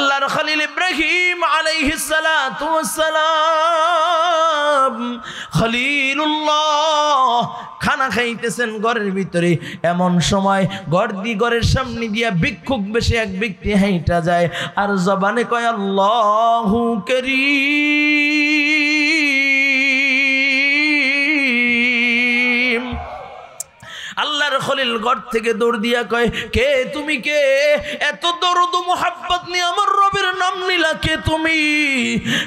আল্লাহর খলিল ইব্রাহিম আলাইহিস সালাতু ওয়াস সালাম খলিলুল্লাহ খানা খাইতেছেন ঘরের ভিতরে, এমন সময় ঘরের সামনে দিয়া ভিক্ষুক বেশে এক ব্যক্তি হাইটা যায় আর জবানে কয় আল্লাহু কারীম। আল্লাহর খলিল ঘর থেকে দৌড় দিয়া কয়, কে তুমি? কে এত দরদ মোহাব্বত নিয়ে আমার রবের নাম নিলা? কে তুমি?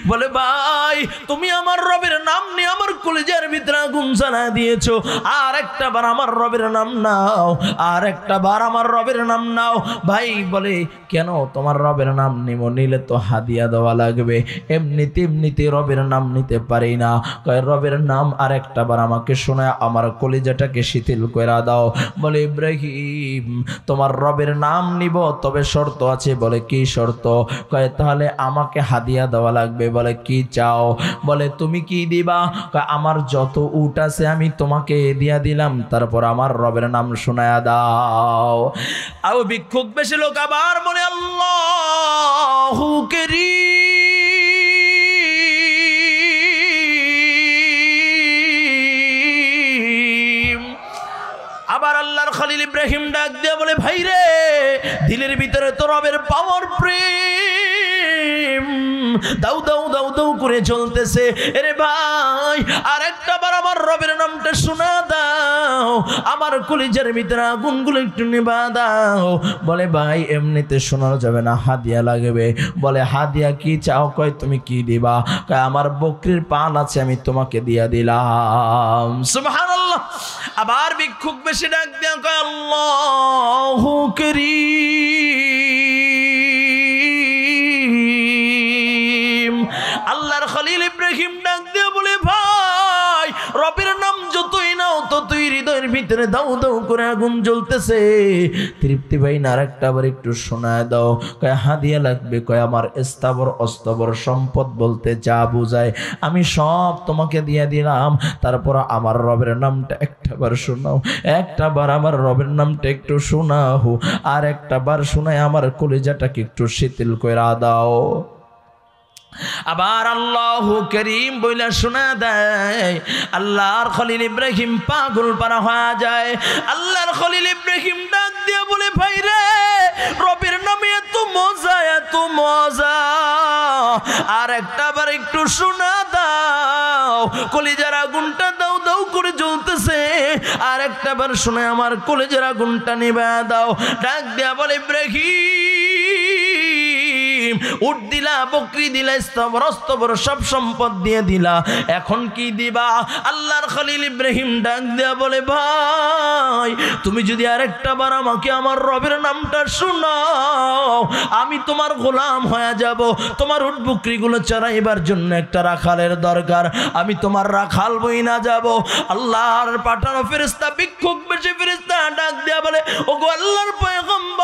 বলে ভাই তুমি আমার রবের নাম নিয়ে আমার কলিজার ভিতরে আগুন জ্বালা দিয়েছো, আর একটা বার আমার রবের নাম নাও, আর একটা বার আমার রবের নাম নাও। ভাই বলে কেন তোমার রবের নাম নিব? নিলে তো হাদিয়া দেওয়া লাগবে, এমনিতে রবের নাম নিতে পারি না। কয় রবের নাম আর একটা বার আমাকে শোনায় আমার কলিজাটাকে শিথিল করে দাও। বলে ইব্রাহিম তোমার রবের নাম নিব, তবে শর্ত আছে। বলে কি শর্ত? কয় তাহলে আমাকে হাদিয়া দেওয়া লাগবে। বলে কি চাও? বলে তুমি কি দিবা? কয় আমার যত উট আছে আমি তোমাকে দিয়া দিলাম, তারপর আমার রবের নাম শোনায়া দাও। আর ভিক্ষুক বেশি লোক আবার বলে আল্লাহু কারীম। আবার আল্লাহর খলিল ইব্রাহিম ডাক দিয়ে বলে ভাই রে, দিলের ভিতরে তো রবের পাওয়ার প্রেম দাউ দাউ দাউ দাউ করে চলতেছে। আরে ভাই আর একটা বার আমার রবের নামটা শোনা দাও, আমার কলিজার ভিতরে আগুনগুলো একটু নিভা দাও। বলে ভাই এমনিতে শোনানো যাবে না, হাদিয়া লাগবে। বলে হাদিয়া কি চাও? কয় তুমি কি দিবা? কয় আমার বকরির পাল আছে আমি তোমাকে দিয়া দিলাম। সুবহানাল্লাহ। আবার ভিক্ষুক বেশি ডাক দিয়া কয় আল্লাহু কারীম। আল্লাহর খলিল ইব্রাহিম ডাক দিয়া বলে ভাই রবের নাম যতই নাও ততই হৃদয়ের ভিতরে দাউ দাউ করে আগুন জ্বলতেছে। তৃপ্তি ভাই না আরেকটা আবার একটু শোনায় দাও। কয় হাদিয়া লাগবে। কয় আমার স্থাবর অস্থাবর সম্পদ বলতে যা বুঝায় আমি সব তোমাকে দিয়ে দিলাম, তারপর আমার রবের নামটা একটা বার শোনাও, একটা বার আমার রবের নামটা একটু শোনাও, আর একটা বার শোনায় আমার কলিজাটাকে একটু শিথিল কইরা দাও। আবার আল্লাহু কারীম বইলা শোনা দেয়। আল্লাহর খলিল ইব্রাহিম পাগল পারা হয়ে যায়। আল্লাহর খলিল ইব্রাহিম ডাক দিয়ে বলে ভাই রে রবের নামে এত মজা, এত মজা, আর একটা বার একটু শোনা দাও, কলিজার আগুনটা দাও দাও করে জ্বলতেছে, আর একটা বার শুনে আমার কলিজার আগুনটা নিভা দাও। ডাক দিয়া বলে ইব্রাহিম উট দিলা, বকরি দিলা, স্তবর অস্তবর সব সম্পদ দিয়ে দিলা, এখন কি দিবা? আল্লাহর খলিল ইব্রাহিম ডাক দিয়া বলে ভাই তুমি যদি আরেকটা বার আমাকে আমার রবের নামটা শোনাও, আমি তোমার গোলাম হয়ে যাব। তোমার উট বকরিগুলো চড়াইবার জন্য একটা রাখালের দরকার, আমি তোমার রাখাল বই না যাব। আল্লাহর পাঠানো ফেরেশতা ভিক্ষুক বেশি ফেরেশতা ডাক দিয়া বলে ওগো আল্লাহর পয়গম্বর,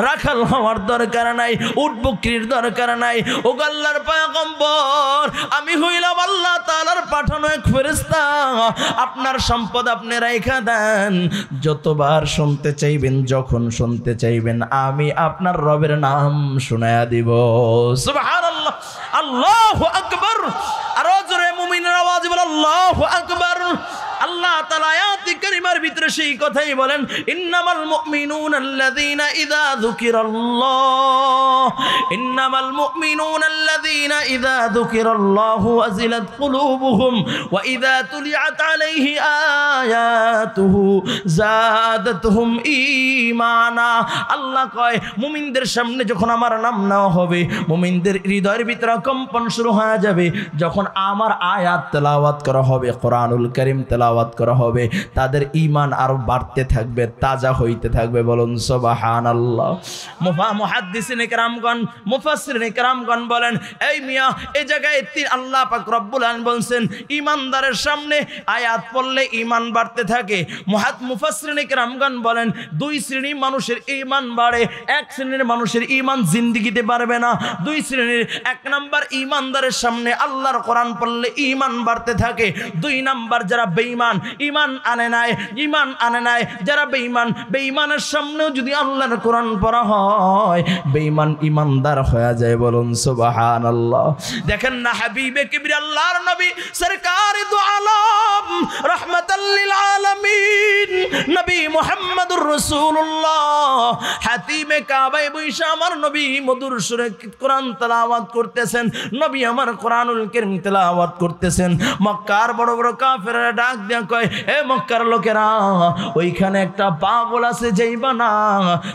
রাখাল হওয়ার দরকার নাই, উট বকরির দরকার নাই। ওগো আল্লাহর পয়গম্বর আমি হইলাম আল্লাহ তাআলার পাঠানো এক ফেরেশতা, আপনার সম্পদ আপনি রাইখা দেন, যতবার শুনতে চাইবেন যখন শুনতে চাইবেন আমি আপনার রবের নাম শোনায়া দিব। সুবহানাল্লাহ, আল্লাহু আকবার। আর জোরে মুমিনের আওয়াজে বল আল্লাহু আকবার। আল্লাহ তাআলা আয়াত কারিমার ভিতরে সেই কথাই বলেন ইন্নামাল মুমিনুনা আল্লাযীনা ইযা যুকিরাল্লাহ, ইন্নামাল মুমিনুনা আল্লাযীনা ইযা যুকিরাল্লাহু ওয়াজিলাত কুলুবুহুম ওয়া ইযা তুলিয়াত আলাইহি আয়াতুহু যাদাতহুম ঈমানা। আল্লাহ কয় মুমিনদের সামনে যখন আমার নাম নেওয়া হবে মুমিনদের হৃদয়ের ভিতরে কম্পন শুরু হয়ে যাবে, যখন আমার আয়াত তেলাওয়াত করা হবে, কোরআনুল কারীম তেলাওয়াত করা হবে, তাদের ঈমান আরো বাড়তে থাকবে, তাজা হইতে থাকবে। বলুন সুবহানাল্লাহ। মুহাদ্দিসিনে কেরামগণ, মুফাসসিরিনে কেরামগণ বলেন এই মিয়া এই জায়গায় আল্লাহ পাক রব্বুল আলামিন বলেন ঈমানদারের সামনে আয়াত পড়লে ঈমান বাড়তে থাকে। মুফাসসিরিনে কেরামগণ বলেন দুই শ্রেণীর মানুষের ঈমান বাড়ে, এক শ্রেণীর মানুষের ঈমান জিন্দেগিতে বাড়বে না। দুই শ্রেণীর, এক নাম্বার ঈমানদারের সামনে আল্লাহর কোরআন পড়লে ঈমান বাড়তে থাকে, দুই নাম্বার যারা বেঈমান ঈমান আনে নাই যারা বেঈমানের সামনেও যদি আল্লাহর কোরআন পড়া হয় বেঈমান ঈমানদার হয়ে যায়। বলুন সুবহানাল্লাহ। দেখেন না হাবিবে কিবরিয়া আল্লাহর নবী সরকারে দু আলম রাহমাতাল লিল আলামিন নবী মুহাম্মদুর রাসূলুল্লাহ হাতিমে কাবায় বৈশা আমার নবী মধুর সুরে কোরআন তেলাওয়াত করতেছেন। নবী আমার কোরআনুল কারীম তেলাওয়াত করতেছেন। মক্কার বড় বড় কাফেররা ডাক দিয়া কয়, এ মক্কার লোকেরা, ওইখানে একটা পাগল আছে, যাইবা না,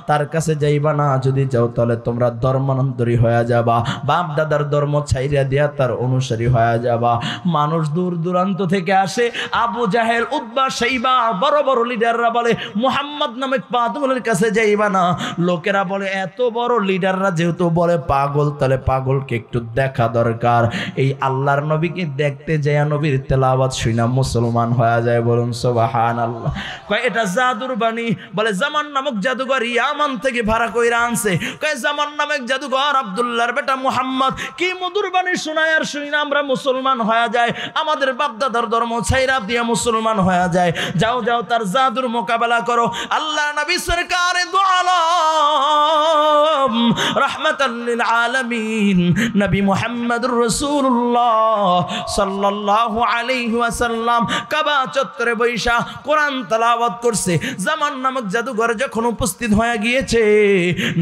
তার কাছে যাইবা না। যদি যাও তাহলে তোমরা ধর্মান্তরী হয়ে যাবা, বাপ দাদার ধর্ম ছাইরা দিয়া তার অনুসারী হয়ে যাবা। মানুষ দূর দূরান্ত থেকে আসে, আবু জাহেল, উতবা, শাইবা, বড় বড় লিডাররা বলে মুহাম্মদ নামক পাগলের কাছে যাইবা না। লোকেরা বলে এত বড় লিডাররা যেহেতু বলে পাগল, তাহলে পাগলকে একটু দেখা দরকার। এই আল্লাহর নবীকে দেখতে যায়, নবীর তেলাওয়াত শুনা মুসলমান হয়ে যায়। বলুন সুবহানাল্লাহ। কয় এটা জাদুর বাণী। বলে জামান নামক জাদুঘর ইয়ামান থেকে ভাড়া কইরা আনছে। কয় জামান নামক জাদুঘর আব্দুল্লাহর বেটা মুহাম্মদ কি মধুর বাণী শোনায় আর শুনা আমরা মুসলমান হয়ে যায়, আমাদের বাপ দাদার ধর্ম ছাইরা দিয়ে মুসলমান হয়ে যায়। যাও যাও তার জাদুর মোকাবেলা করো। আল্লাহ নবী সরকারে দু আলম রাহমাতাল লিল আলামিন নবী মুহাম্মদুর রাসূলুল্লাহ সাল্লাল্লাহু আলাইহি ওয়াসাল্লাম কাবা চত্বরে বৈশা কোরআন তেলাওয়াত করছে। জামান নামক জাদুঘর যখন উপস্থিত হয়ে গিয়েছে,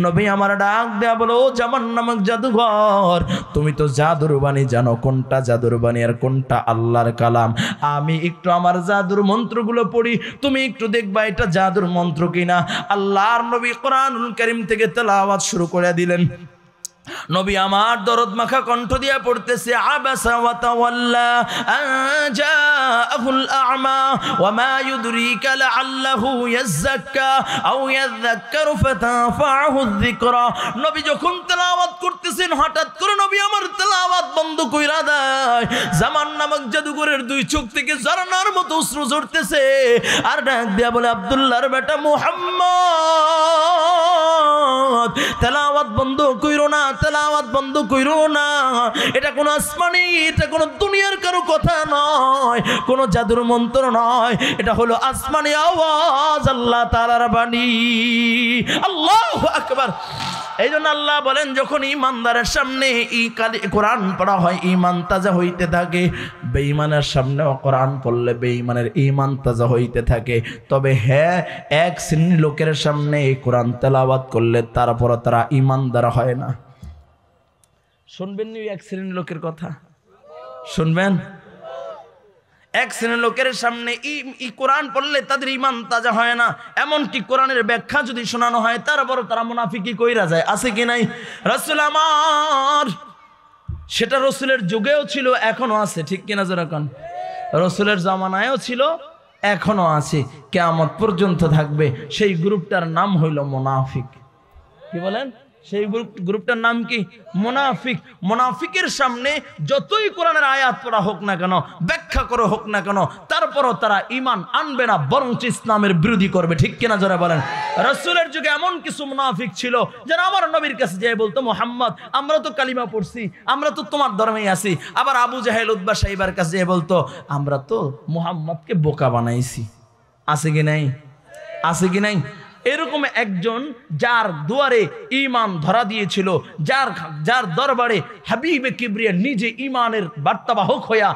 নবী আমার ডাক দেয়া বলো, জামান নামক জাদুঘর, তুমি তো জাদুর বাণী জানো, কোনটা জাদুর বাণী আর কোনটা আল্লাহর কালাম। আমি একটু আমার জাদুর মন্ত্রগুলো পড়ি, তুমি একটু দেখবা এটা জাদুর মন্ত্র কিনা। আল্লাহর নবী কোরআনুল কারীম থেকে তেলাওয়াত শুরু করে দিলেন। নবী আমার দরদ মাখা কণ্ঠ দিয়া পড়তেছে, আবাসা ওয়া তাওয়াল্লা আজাআহুল আ'মা ওয়া মা ইউদরিকা লাআল্লাহু ইয়াযাক্কা আও ইয়াযাক্কারু ফাতানফা'হু যিকরা। নবী যখন তেলাওয়াত করতেছেন, হঠাৎ করে নবী আমার তেলাওয়াত বন্ধ কইরা দেয়। জামান নামক জাদুঘরের দুই চোখ থেকে ঝরনার মতো অশ্রু ঝরতেছে, আর ডাক দিয়া বলে, আব্দুল্লাহর বেটা মুহাম্মদ, তেলাওয়াত বন্ধ কইরো না, তেলাওয়াত বন্ধ কইরো না। এটা কোনো আসমানি, এটা কোনো দুনিয়ার কারো কথা নয়, কোনো জাদুর মন্ত্র নয়, এটা হলো আসমানি আওয়াজ, আল্লাহ তাআলার বাণী। আল্লাহু আকবার। এই জন্য আল্লাহ বলেন, যখন ইমানদারের সামনে কোরআন পড়া হয় ঈমান তাজা হইতে থাকে। বেঈমানের সামনেও কোরআন পড়লে বেঈমানের ঈমান তাজা হইতে থাকে। তবে হ্যাঁ, এক শ্রেণীর লোকের সামনে কোরআন তেলাওয়াত করলে তারপর তারা ঈমানদার হয় না। শুনবেন নি এক শ্রেণীর লোকের কথা? শুনবেন? এক শ্রেণীর লোকের সামনে কোরআন পড়লে তাদের ঈমান তাজা হয় না। এমনকি কোরআনের ব্যাখ্যা যদি শোনানো হয় তারপর তারা মুনাফিকি কইরা যায়। আছে কি নাই? রাসূল আমার, সেটা রাসূলের যুগেও ছিল, এখনো আছে, ঠিক কিনা জোরে কোন? রাসূলের জামানায়ও ছিল, এখনো আছে, কিয়ামত পর্যন্ত থাকবে। সেই গ্রুপটার নাম হইল মুনাফিক। কি বলেন? সেই গ্রুপটার নাম কি? মুনাফিক। মুনাফিকের সামনে যতই কোরআনের আয়াত পড়া হোক না কেন, ব্যাখ্যা করা হোক না কেন, তারপরও তারা ঈমান আনবে না, বরং ইসলামের বিরোধী করবে। ঠিক কিনা জোরে বলেন? রাসূলের যুগে এমন কিছু মুনাফিক ছিল যারা আমার নবীর কাছে যেয়ে বলতো, মুহাম্মদ, আমরা তো কালিমা পড়ছি, আমরা তো তোমার ধর্মেই আছি। আবার আবু জাহেল, উতবা, শাইবার কাছে যেয়ে বলতো, আমরা তো মুহাম্মদকে বোকা বানাইছি। আছে কি নাই? আছে কি নাই? এরকম একজন যার দুয়ারে ঈমান ধরা দিয়েছিল, যার দরবারে হাবিবে কিবরিয়া নিজে ঈমানের বার্তাবাহক হইয়া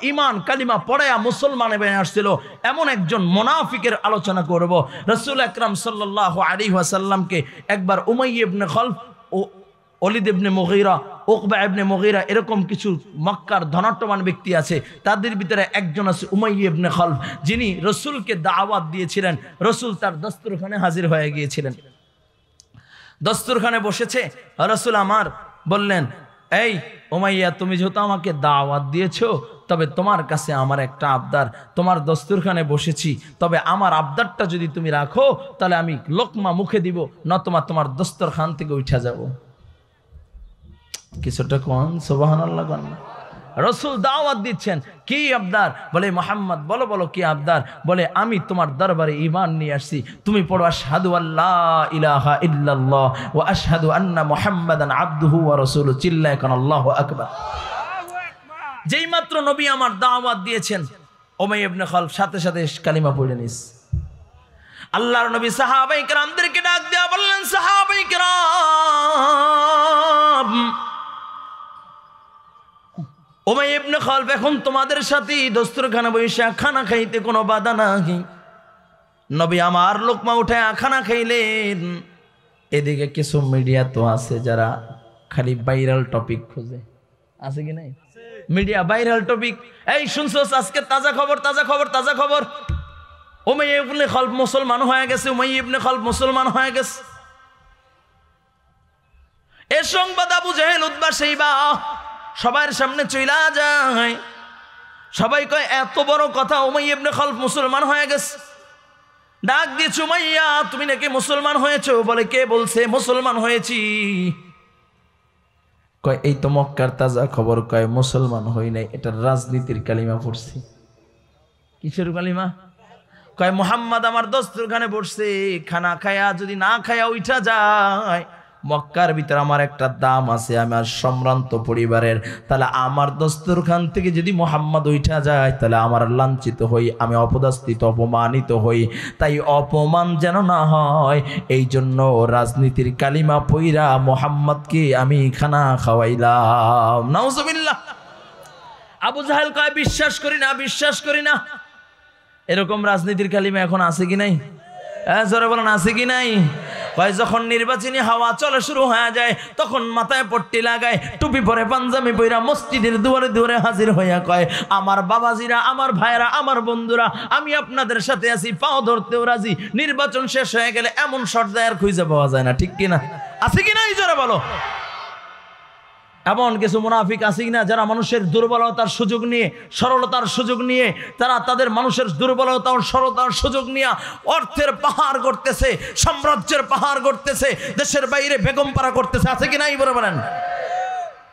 ঈমান কালিমা পড়ায়া মুসলমান হয়ে আসছিল, এমন একজন মুনাফিকের আলোচনা করব। রাসূল আকরাম সাল্লাল্লাহু আলাইহি ওয়াসাল্লামকে একবার উমাইয়া ইবনে খলফ ও ওলিদ ইবনে মুগীরা, উকবা ইবনে মুগীরা, এরকম কিছু মক্কার ধনাঢ্যবান ব্যক্তি আছে, তাদের ভিতরে একজন আছে উমাইয়া ইবনে খলফ, যিনি রাসূলকে দাওয়াত দিয়েছিলেন। রাসূল তার দস্তরখানে হাজির হয়ে গিয়েছিলেন। দস্তরখানে বসেছে, রাসূল আমার বললেন, এই উমাইয়া, তুমি যেহেতু আমাকে দাওয়াত দিয়েছো, তবে তোমার কাছে আমার একটা আবদার। তোমার দস্তরখানে বসেছি, তবে আমার আবদারটা যদি তুমি রাখো তাহলে আমি লোকমা মুখে দিব, নতুবা তোমার দস্তরখান থেকে উঠা যাব। কিছুটা কোন সুবহানাল্লাহ কোন? রাসূল দাওয়াত দিচ্ছেন, কি আবদার? বলে, মুহাম্মদ, বলো বলো কি আবদার? বলে, আমি তোমার দরবারে ঈমান নিয়ে আসছি, তুমি পড়ো আশহাদু আল্লা ইলাহা ইল্লাল্লাহ ওয়া আশহাদু আন্না মুহাম্মাদান আবদুহু ওয়া রাসূলুহু। চিল্লায় কোন আল্লাহু আকবার। যেই মাত্র নবী আমার দাওয়াত দিয়েছেন, উমাইয়া ইবনে খালফ সাথে সাথে কালিমা পড়ে নিস। আল্লাহর নবী সাহাবায়ে কেরামদেরকে ডাক দেয়া বললেন, সাহাবায়ে কেরাম, উমাইয়া ইবনে খালফ এখন তোমাদের সাথে দস্তরখানা বসে খানা খাইতে কোনো বাধা নাই। নবী আমার লোকমা উঠায় খানা খাইলেন। এদিকে কিছু মিডিয়া তো আছে যারা খালি ভাইরাল টপিক খোঁজে, আছে কি নাই? মিডিয়া ভাইরাল টপিক, এই শুনছস আজকে তাজা খবর, তাজা খবর, তাজা খবর, উমাইয়া ইবনে খালফ মুসলমান হয়ে গেছে, উমাইয়া ইবনে খালফ মুসলমান হয়ে গেছে। এই সংবাদ আবু জাহেল, উতবা, শাইবা সবার সামনে চইলা যায়। সবাই কয় এত বড় কথা, উমাইয়া ইবনে খালফ মুসলমান হয়ে গেছে। ডাক দিয়েছে, উমাইয়া তুমি নাকি মুসলমান হয়েছো? বলে কে বলছে মুসলমান হয়েছি? কয় এই তো মক্কার তাজা খবর। কয় মুসলমান হই নাই, এটা রাজনীতির কালিমা পড়ছি। কিসের কালিমা? কয় মুহাম্মদ আমার দস্তরখানে বসছে, খানা খায়া যদি না খায়া উঠা যায়, মক্কার ভিতরে আমার একটা দাম আছে, আমার সম্ভ্রান্ত পরিবারের, তাহলে আমার দস্তরখান থেকে যদি মুহাম্মদ উঠা যায় তাহলে আমার লাঞ্ছিত হই, আমি অপদস্থিত অপমানিত হই। তাই অপমান যেন না হয়, এই জন্য রাজনীতির কালিমা পইরা মুহাম্মদকে আমি খানা খাওয়াইলাম। নাউজুবিল্লাহ। আবু জাহেল কয় বিশ্বাস করি না, বিশ্বাস করি না। এরকম রাজনীতির কালিমা এখন আছে কি নাই? জোরে বলেন, আছে কি নাই? কয় যখন নির্বাচনী হাওয়া চলে শুরু হয়ে যায়, তখন মাথায় পট্টি লাগায়, টুপি পরে, পাঞ্জাবি পইরা মসজিদের দুয়ারে দুয়ারে হাজির হইয়া কয়, আমার বাবাজিরা, আমার ভাইরা, আমার বন্ধুরা, আমি আপনাদের সাথে আছি, পাও ধরতেও রাজি। নির্বাচন শেষ হয়ে গেলে এমন শর্দায় আর খুঁজে পাওয়া যায় না, ঠিক কিনা? আছে কি নাই? জোরে বলো। এমন কিছু মুনাফিক আছে কিনা যারা মানুষের দুর্বলতার সুযোগ নিয়ে, সরলতার সুযোগ নিয়ে, তারা তাদের মানুষের দুর্বলতা ও সরলতার সুযোগ নিয়ে অর্থের পাহাড় করতেছে, সাম্রাজ্যের পাহাড় করতেছে, দেশের বাইরে বেগম পাড়া করতেছে। আছে কি নাই? বলে বলেন।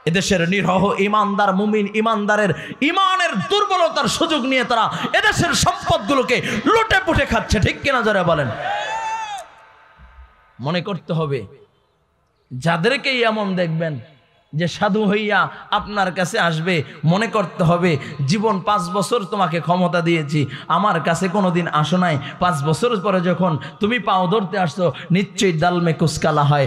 এদেশের নিরহ ইমানদার মুমিন ইমানদারের ইমানের দুর্বলতার সুযোগ নিয়ে তারা এদেশের সম্পদগুলোকে লুটে পুটে খাচ্ছে, ঠিক কিনা? যারা বলেন। মনে করতে হবে, যাদেরকেই এমন দেখবেন যে সাধু হইয়া আপনার কাছে আসবে, মনে করতে হবে জীবন 5 বছর তোমাকে ক্ষমতা দিয়েছি, আমার কাছে কোনোদিন আসো নাই, 5 বছর পরে যখন তুমি পাও ধরতে আসছো, নিশ্চয়ই ডালমে কুসকালা হয়,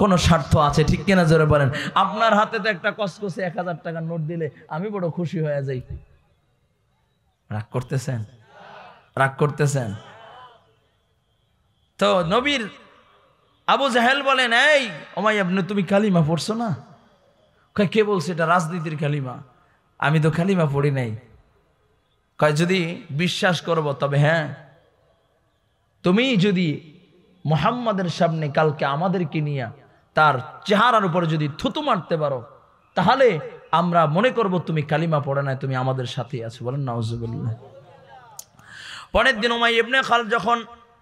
কোনো স্বার্থ আছে, ঠিক কিনা? জোরে বলেন। আপনার হাতে তো একটা কসকসে 1000 টাকার নোট দিলে আমি বড় খুশি হয়ে যাই। রাগ করতেছেন? রাগ করতেছেন? তো নবীর আবু জাহেল বলেন, এই উমাইয়া ইবনে তুমি কালিমা পড়ছো না? কয় কে বলছে এটা রাজনীতির কালিমা? আমি তো কালিমা পড়ি নাই। কয় যদি বিশ্বাস করব তবে হ্যাঁ, তুমি যদি মুহাম্মাদের সামনে কালকে আমাদেরকে নিয়ে তার চেহারার উপরে যদি থুতু মারতে পারো, তাহলে আমরা মনে করব তুমি কালিমা পড়ে নাই, তুমি আমাদের সাথেই আছো। বলেন নাউজুবিল্লাহ। পরের দিন উমাইয়া ইবনে খালফ যখন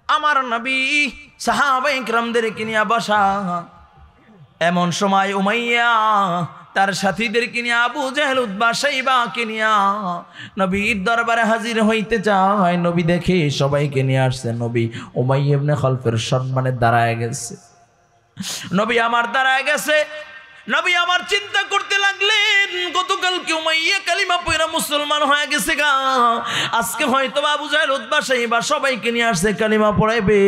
আমার নবী সাহাবায়ে কিরামদেরকে নিয়ে বসা, এমন সময় উমাইয়া তার সাথীদেরকে নিয়ে, আবু জাহেল, উতবা, শাইবাকে নিয়ে নবীর দরবারে হাজির হইতে চায়। নবী দেখে সবাইকে নিয়ে আসছে। নবী উমাইয়া ইবনে খালফের সম্মানে দাঁড়ায় গেছে। নবী আমার দাঁড়ায় গেছে। নবী আমার চিন্তা করতে লাগলেন, গতকালকে উমাইয়া কালিমা পড়া মুসলমান হয়ে গেছে গা, আজকে হয়তো আবু জাহেল, উতবা, শাইবা সবাইকে নিয়ে আসছে, কালিমা পড়াইবে,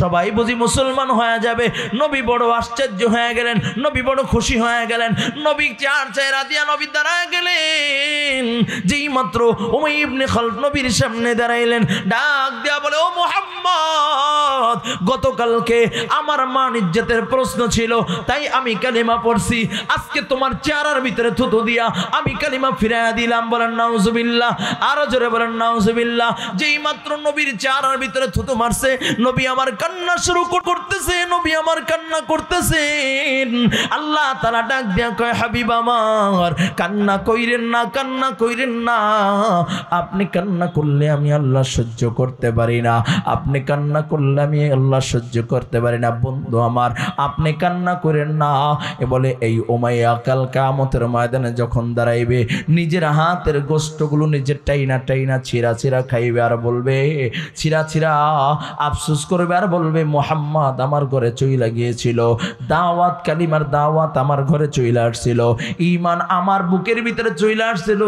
সবাই বুঝি মুসলমান হয়ে যাবে। নবী বড় আশ্চর্য হয়ে গেলেন, নবী বড় খুশি হয়ে গেলেন। নবী চার চেহারা দিয়া নবী দাঁড়ায় গেলেন। যেই মাত্র উমাইয়া ইবনে খালফ নবীর সামনে দাঁড়াইলেন, ডাক দেয়া বলে, ও মুহাম্মদ, গতকালকে আমার মান ইজ্জতের প্রশ্ন ছিল, তাই আমি কালিমা পড়ছি, আজকে তোমার চেহারার ভিতরে থুতু দিয়া আমি কালিমা ফিরাইয়া দিলাম। বলেন নাউজুবিল্লাহ। আরো জোরে বলেন নাউজুবিল্লাহ। যেই মাত্র নবীর চেহারার ভিতরে থুতু মারছে, নবী আমার কান্না শুরু করতেছে, নবী আমার কান্না করতেছেন। আল্লাহ তাআলা ডাক দিয়া কয়, হাবিব আমার, কান্না কইরেন না, কান্না কইরেন না। আপনি কান্না করলে আমি আল্লাহ সহ্য করতে পারি না, আপনি কান্না করলে আমি আল্লাহ সহ্য করতে পারি না। বন্ধু আমার, আপনি কান্না করেন না। এ বলে এই উমাইয়া কাল কিয়ামতের ময়দানে যখন দাঁড়াইবে, নিজের হাতের গোশতগুলো নিজের টাইনা টাইনা ছিঁড়া ছিঁড়া খাইবে, আর বলবে, ছিঁড়া ছিঁড়া আফসোস করবে, আর বলবে, মুহাম্মদ আমার ঘরে চইলা গিয়েছিল, দাওয়াত কালিমা কালিমার দাওয়াত আমার ঘরে চলে আসছিল, ঈমান আমার বুকের ভিতরে চলে আসছিল,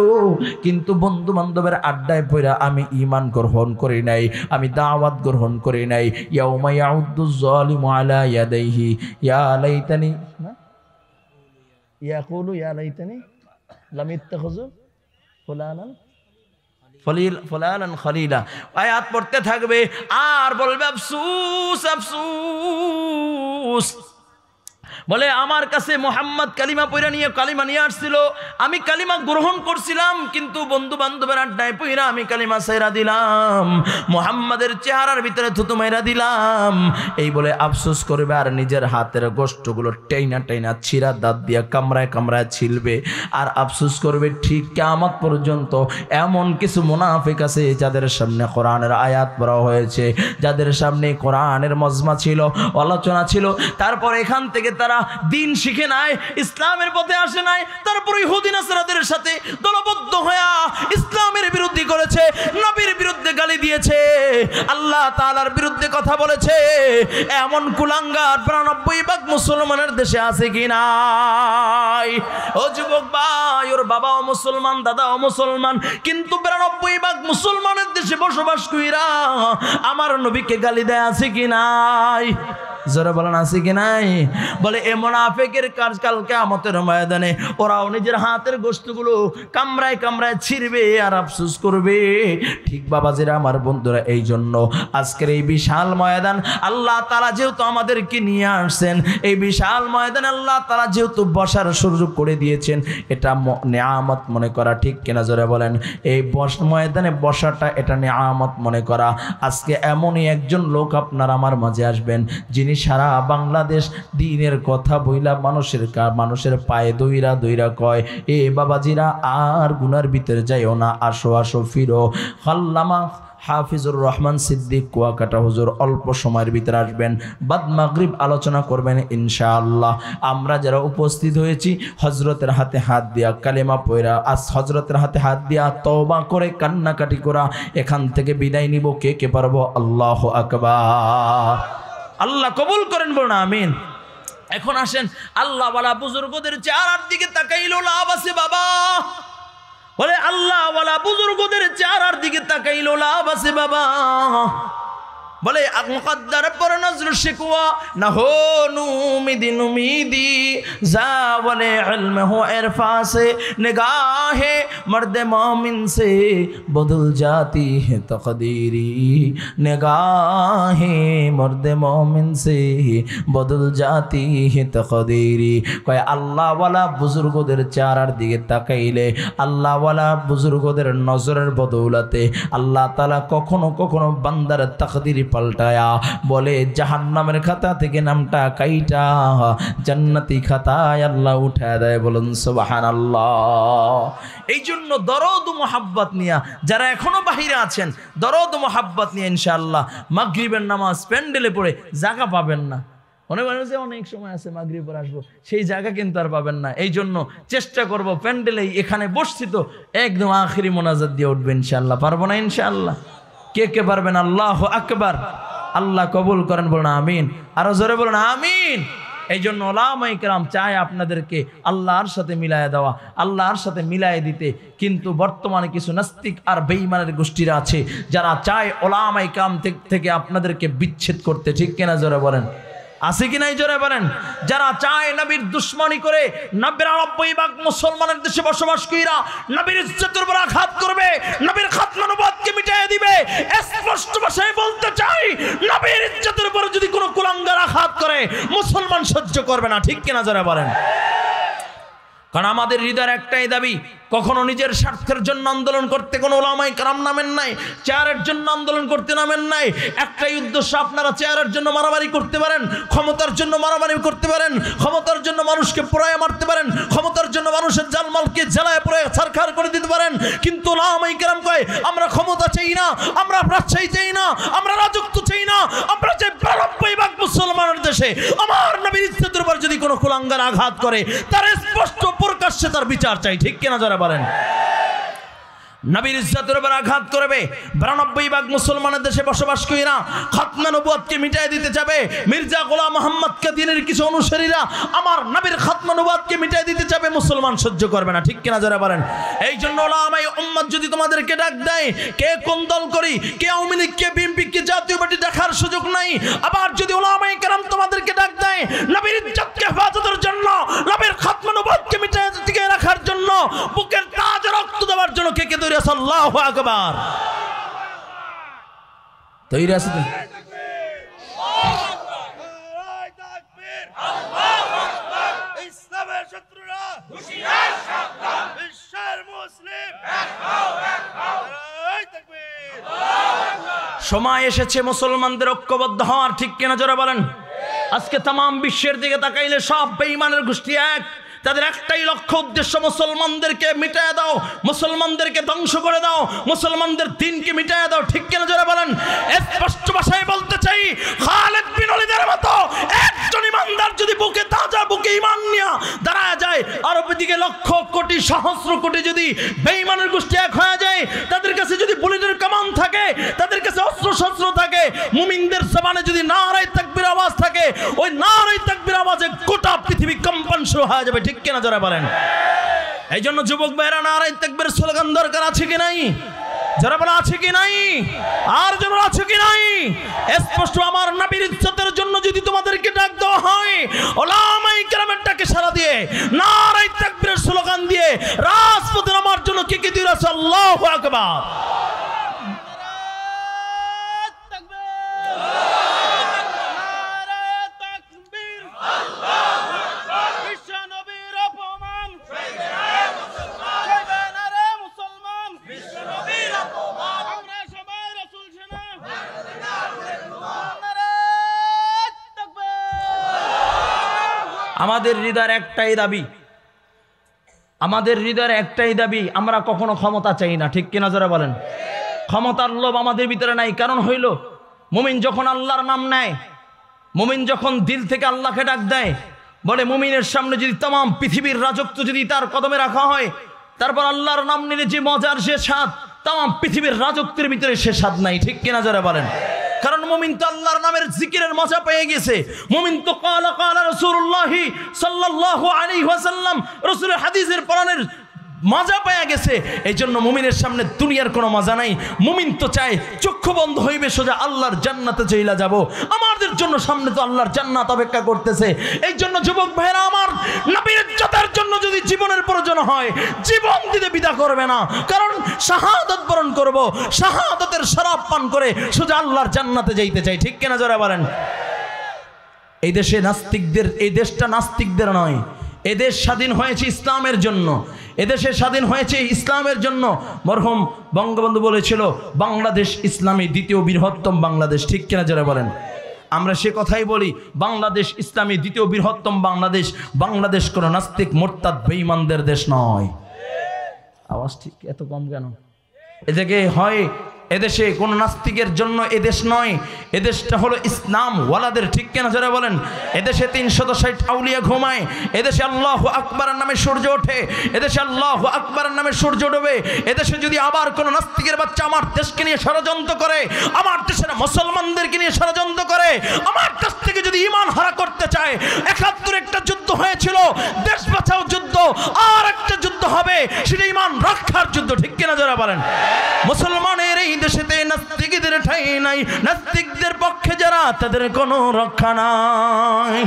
কিন্তু বন্ধু বান্ধবের আড্ডায় পড়া আমি ঈমান গ্রহণ করি নাই, আমি দাওয়াত গ্রহণ করি নাই। ইয়াউমা ইয়াউদ্দুজ জালিমু আলা ইয়াদাইহি ইয়া লাইতানি ইয়াকুলু ইয়া লাইতানি লাম ইত্তাখিযু ফুলানান খলিলা। আয়াত পড়তে থাকবে আর বলবে আফসোস আফসোস, বলে আমার কাছে মোহাম্মদ কালিমা পড়া নিয়ে কালিমা নিয়ে আসছিল, আমি কালিমা গ্রহণ করছিলাম, কিন্তু বন্ধু বান্ধবের আড্ডায় পড়া আমি কালিমা ছাইরা দিলাম, মোহাম্মদের চেহারার ভিতরে থুতু মাইরা দিলাম। এই বলে আফসোস করবে আর নিজের হাতের গোশতগুলো টেইনা টেইনা ছিঁড়া দাঁত দিয়া কামড়ায় কামড়ায় ছিলবে আর আফসোস করবে। ঠিক কিয়ামত পর্যন্ত এমন কিছু মুনাফিক আছে যাদের সামনে কোরআনের আয়াত পড়া হয়েছে, যাদের সামনে কোরআনের মজমা ছিল, আলোচনা ছিল, তারপর এখান থেকে তারা দিন শিখে নাই, ইসলামের পথে আসে নাই, তারপর ইহুদি নাসারাদের সাথে দলবদ্ধ হয়ে ইসলামের বিরোধী করেছে, নবীর বিরুদ্ধে গালি দিয়েছে, আল্লাহ তাআলার বিরুদ্ধে কথা বলেছে। এমন কুলাঙ্গার ৯২% মুসলমানের দেশে আছে কি নাই? ও যুবক ভাই, ওর বাবাও মুসলমান, দাদাও মুসলমান, কিন্তু ৯২% মুসলমানের দেশে বসবাস কইরা আমার নবীকে গালি দেয় আছে কি নাই? জোরে বলেন আছে কি নাই? বলে এ মুনাফিকের কাজ কাল কিয়ামতের ময়দানে ওরাও নিজের হাতের গোশতগুলো কামড়ায় কামড়ায় ছিঁড়বে আর আফসোস করবে। ঠিক বাবাজিরা, আমার বন্ধুরা, এই জন্য আজকের এই বিশাল ময়দান আল্লাহ তাআলা যেহেতু আমাদেরকে নিয়ে আসছেন, এই বিশাল ময়দানে আল্লাহ তাআলা যেহেতু বসার সুযোগ করে দিয়েছেন, এটা নিয়ামত মনে করা, ঠিক কিনা জোরে বলেন? এই ময়দানে বসাটা এটা নিয়ামত মনে করা। আজকে এমনই একজন লোক আপনার আমার মাঝে আসবেন, যিনি সারা বাংলাদেশ দ্বীনের কথা বইলা মানুষের পায়ে দইরা দইরা কয়, এ বাবাজিরা আর গুনার ভিতরে যাইও না, আসো আসো ফিরো। আল্লামা হাফিজুর রহমান সিদ্দিক কুয়াকাটা হুজুর অল্প সময়ের ভিতরে আসবেন, বাদ মাগরিব আলোচনা করবেন ইনশাআল্লাহ। আমরা যারা উপস্থিত হয়েছি হজরতের হাতে হাত দিয়া কালেমা পয়রা, আজ হজরতের হাতে হাত দিয়া তওবা করে কান্নাকাটি করা এখান থেকে বিদায় নিব। কে কে পারবো? আল্লাহু আকবার। আল্লাহ কবুল করেন, বলুন আমিন। এখন আসেন, আল্লাহ ওয়ালা বুজুর্গদের চেহারার দিকে তাকাইলো লাভ আছে বাবা। বলে আল্লাহ ওয়ালা বুজুর্গদের চেহারার দিকে তাকাইলো লাভ আছে বাবা। বলে মুকদ্দার পর নজর শিকওয়া না হো নুমিদি যা বলে ইলম হো ইরফা से निगाह मर्द मोमिन से बदल जाती है तकदीरी, निगाह मर्द मोमिन से बदल जाती है तकदीरी। কয় আল্লাহ ওয়ালা বুজুর্গদের চেহারার দিকে তাকাইলে, আল্লাহ ওয়ালা বুজুর্গদের নজরের বদৌলতে আল্লাহ তাআলা কখনো কখনো বান্দার তাকদীর পাল্টায়া বলে জাহান্নামের খাতা থেকে নামটা কাইটা জান্নাতি খাতায় আল্লাহ উঠায় দেয়। বলুন সুবহানাল্লাহ। এই জন্য দরদ ও মুহাব্বত নিয়া যারা এখনো বাহিরে আছেন, দরদ ও মুহাব্বত নিয়ে ইনশাআল্লাহ মাগরিবের নামাজ প্যান্ডেলে পড়ে জায়গা পাবেন না। মনে মনে যে অনেক সময় আছে মাগরিব পর আসবো, সেই জায়গা কিন্তু আর পাবেন না। এই জন্য চেষ্টা করব প্যান্ডেলে এখানে বসছি তো একদম আখিরি মোনাজাত দিয়ে উঠবেন ইনশাআল্লাহ। পারবো না ইনশাআল্লাহ? কে কে পারবেন? আল্লাহু আকবার। আল্লাহ কবুল করেন, বলুন আমিন। আরো জোরে বলুন আমিন। এই জন্য ওলামায়ে কেরাম চায় আপনাদেরকে আল্লাহর সাথে মিলায়া দেওয়া, আল্লাহর সাথে মিলায়ে দিতে। কিন্তু বর্তমানে কিছু নাস্তিক আর বেঈমানের গোষ্ঠীরা আছে যারা চায় ওলামায়ে কেরাম থেকে আপনাদেরকে বিচ্ছেদ করতে। ঠিক কিনা জোরে বলেন? আছে কি নাই জোরে বলেন? যারা চায় নবীর দুশ্মনী করে ৯২% মুসলমানের দেশে বসবাস কইরা নবীর ইজ্জতের উপর আঘাত করবে, নবীর খাতমা নবুয়তকে মিটাইয়া দিবে। স্পষ্ট ভাষায় বলতে চাই, নবীর ইজ্জতের উপর যদি কোনো কুলাঙ্গার আঘাত করে মুসলমান সহ্য করবে না। ঠিক কিনা জোরে বলেন? কারণ আমাদের হৃদয়ের একটাই দাবি, কখনো নিজের স্বার্থের জন্য আন্দোলন করতে কোনো ওলামায়ে কেরাম নামেন নাই, চেয়ারের জন্য আন্দোলন করতে নামেন নাই। একটাই উদ্দেশ্য, আপনারা চেয়ারের জন্য মারামারি করতে পারেন, ক্ষমতার জন্য মারামারি করতে পারেন, ক্ষমতার জন্য মানুষকে পোড়ায় মারতে পারেন, ক্ষমতার জন্য মানুষের জানমালকে জ্বালায় পোড়ায় ছারখার করে দিতে পারেন। কিন্তু ওলামায়ে কেরাম কয়, আমরা ক্ষমতা চাই না, আমরা রাজশাহী চাই না, আমরা রাজত্ব চাই না, আমরা চাই ৯২% মুসলমানের দেশে আমার নবীর ইজ্জতের উপর যদি কোনো কুলাঙ্গার আঘাত করে তার স্পষ্ট প্রকাশ্যে তার বিচার চাই। ঠিক কিনা যারা বলেন? নবীর ইজ্জতের উপর আঘাত করবে। 92 ভাগ মুসলমানের দেশে বসবাস কইরা খাতমে নবুয়তকে মিটাই দিতে যাবে। মির্জা গোলাম মোহাম্মদ কাদিরের কিছু অনুসারীরা আমার নবীর খাতমে নবুয়তকে মিটাই দিতে যাবে, মুসলমান সহ্য করবে না, ঠিক কিনা যারা বলেন। এই জন্য ওলামায়ে উম্মত যদি তোমাদেরকে ডাক দেয়, কে কোন দল করি, কে আওয়ামী লীগ, কে বিএনপি, কে জাতীয় পার্টি দেখার সুযোগ নাই। আবার যদি ওলামায়ে কেরাম তোমাদেরকে ডাক দেয় নবীর ইজ্জতকে হেফাজতের জন্য, নবীর খাতমে নবুয়তকে মিটাই টিকে রাখার জন্য, বুকের তাজ রক্ত দেওয়ার জন্য কে কে তৈরি আছে? আল্লাহু আকবার। তৈরি আছে তো? ইসলামের শত্রুরা হুঁশিয়ার সাবধান, বিশ্বের মুসলিম সময় এসেছে মুসলমানদের ঐক্যবদ্ধ হওয়ার, ঠিক কিনা যারা বলেন। আজকে তামাম বিশ্বের দিকে তাকাইলে সব বেঈমানের গোষ্ঠী এক, তাদের একটাই লক্ষ্য উদ্দেশ্য, মুসলমানদেরকে মিটায় দাও, মুসলমানদেরকে ধ্বংস করে দাও, মুসলমানদের দিনকে মিটায় দাও, ঠিক কিনা যারা বলেন। স্পষ্ট ভাষায় বলতে চাই, খালিদ বিন ওয়ালিদের মতো একজন ইমানদার যদি বুকে তাজা বুকে ঈমান নিয়ে দাঁড়ায় যায়, আর ওদিকে লক্ষ কোটি সহস্র কোটি যদি বেঈমানের গোষ্ঠী এক হয়ে যায়, তাদের কাছে যদি বুলেটের কামান থাকে, তাদের কাছে অস্ত্র শস্ত্র থাকে, মুমিনদের জবানে যদি নারায়ে তাকবীর আওয়াজ থাকে, ওই নারায়ে তাকবীর আওয়াজে গোটা পৃথিবী কম্পন শুরু হয়ে যাবে, ঠিক কিনা যারা বলেন। এই জন্য যুবক ভাইরা নারায়ে তাকবীর স্লোগান দরকার আছে কি নাই? যারা বলে আছে কি নাই? আর যারা আছে কি নাই? স্পষ্ট আমার নবীর ইজ্জতের জন্য যদি তোমাদেরকে ডাক দেওয়া হয়, ওলামায়ে কেরামের ডাকে সাড়া দিয়ে নারায়ে তাকবীরের স্লোগান দিয়ে রাজপথে নামার জন্য কে কে তৈরি আছে? আল্লাহু আকবার। আমাদের হৃদয়ের একটাই দাবি, আমাদের হৃদয়ের একটাই দাবি, আমরা কখনো ক্ষমতা চাই না, ঠিক কিনা যারা বলেন। ক্ষমতার লোভ আমাদের ভিতরে নাই। কারণ হইল, মুমিন যখন আল্লাহর নাম নেয়, মুমিন যখন দিল থেকে আল্লাহকে ডাক দেয়, বলে মুমিনের সামনে যদি তামাম পৃথিবীর রাজত্ব যদি তার কদমে রাখা হয়, তারপর আল্লাহর নাম নিলে যে মজার সে স্বাদ, তামাম পৃথিবীর রাজত্বের ভিতরে সে স্বাদ নাই, ঠিক কিনা যারা বলেন। কারণ মুমিন তো আল্লাহর নামের জিকিরের মজা পেয়ে গেছে। মুমিন তো কালা কালা রাসূলুল্লাহ সাল্লাল্লাহু আলাইহি ওয়াসাল্লাম, রাসূলের হাদিসের পড়ানোর মজা পেয়ে গেছে। এই জন্য মুমিনের সামনে দুনিয়ার কোনো মজা নাই। মুমিন তো চায় চক্ষু বন্ধ হইবে সোজা আল্লাহর জান্নাতে চইলা যাব। আমাদের জন্য সামনে তো আল্লাহর জান্নাত অপেক্ষা করতেছে। এই জন্য যুবক ভাইরা আমার, নবীর ইজ্জতের জন্য যদি জীবনের প্রয়োজন হয়, জীবন দিতে বিদা করবে না। কারণ শাহাদাত বরণ করব, শাহাদাতের শরাব পান করে সোজা আল্লাহর জান্নাতে যাইতে চাই, ঠিক কিনা যারা বলেন। এই দেশে নাস্তিকদের, এই দেশটা নাস্তিকদের নয়, এদেশ স্বাধীন হয়েছে ইসলামের জন্য, এদেশে স্বাধীন হয়েছে ইসলামের জন্য। মরহুম বঙ্গবন্ধু বলেছিল, বাংলাদেশ ইসলামী দ্বিতীয় বৃহত্তম বাংলাদেশ, ঠিক কিনা যারা বলেন। আমরা সে কথাই বলি, বাংলাদেশ ইসলামী দ্বিতীয় বৃহত্তম বাংলাদেশ। বাংলাদেশ কোনো নাস্তিক মোরতাদ বেঈমানদের দেশ নয়। আওয়াজ ঠিক এত কম কেন? এদিকে হয় এদেশে কোন নাস্তিকের জন্য এদেশ নয়, এদেশটা হলো ইসলাম ওয়ালাদের, ঠিক কেন যারা বলেন। এদেশে 360 আউলিয়া ঘুমায়, এদেশে আল্লাহু আকবারের নামে সূর্য ওঠে, এদেশে আল্লাহু আকবারের নামে সূর্য ডোবে। এদেশে যদি আবার কোন নাস্তিকের বাচ্চা আমার দেশকে নিয়ে ষড়যন্ত্র করে, আমার দেশের মুসলমানদেরকে নিয়ে ষড়যন্ত্র করে, আমার দেশ থেকে যদি ঈমান হারা করতে চায়, 71 একটা যুদ্ধ হয়েছিল, দেশ বাঁচাও যুদ্ধ, আর একটা যুদ্ধ হবে, সেটা ঈমান রক্ষার যুদ্ধ, ঠিক কিনা যারা বলেন। মুসলমানের এই দেশেতে নাস্তিকদের ঠাঁই নাই, নাস্তিকদের পক্ষে যারা তাদের কোনো রক্ষা নাই,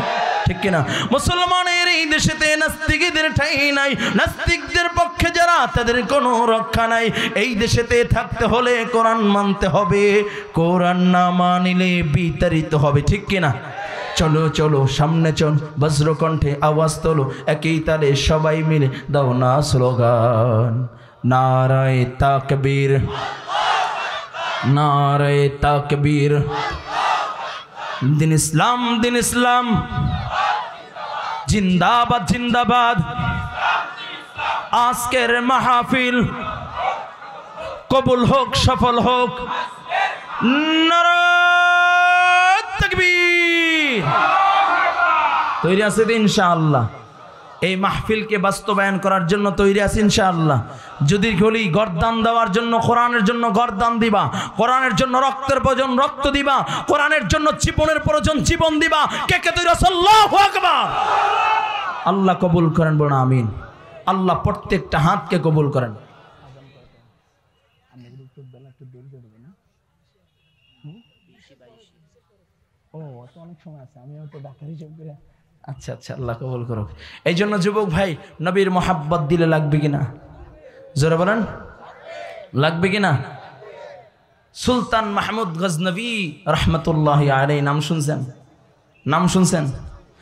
ঠিক কিনা। মুসলমানের এই দেশেতে নাস্তিকদের ঠাঁই নাই, নাস্তিকদের পক্ষে যারা তাদের কোনো রক্ষা নাই। এই দেশেতে থাকতে হলে কোরআন মানতে হবে, কোরআন না মানিলে বিতাড়িত হবে, ঠিক কিনা। চলো চলো সামনে চল, বজ্রকণ্ঠে আওয়াজ তোলো, একই তালে সবাই মিলে দাও না স্লোগান, নারায়ে তাকবীর, নারায়ে তাকবীর। দিন ইসলাম, দিন ইসলাম, জিন্দাবাদ জিন্দাবাদ। আজকের মাহফিল কবুল হোক, সফল হোক, নারায়ে তাকবীর। তৈরি আছে তো ইনশাআল্লাহ? এই মাহফিলকে বাস্তবায়ন করার জন্য তৈরি আছি ইনশাআল্লাহ। যদি বলি গর্দান দেওয়ার জন্য, কোরআনের জন্য গর্দান দিবা, কোরআনের জন্য রক্তের প্রয়োজন রক্ত দিবা, কোরআনের জন্য জীবনের প্রয়োজন জীবন দিবা। কে কে তৈরি আছো? আল্লাহু আকবার। আল্লাহ কবুল করেন, বলুন আমিন। আল্লাহ প্রত্যেকটা হাতকে কবুল করেন। আচ্ছা আচ্ছা, আল্লাহ কবুল করুক। এই জন্য যুবক ভাই, নবীর মোহাব্বত দিলে লাগবে কিনা? জোরে বলেন, লাগবে কিনা? সুলতান মাহমুদ গজনবী রহমতুল্লাহ আলাইহি নাম শুনছেন? নাম শুনছেন?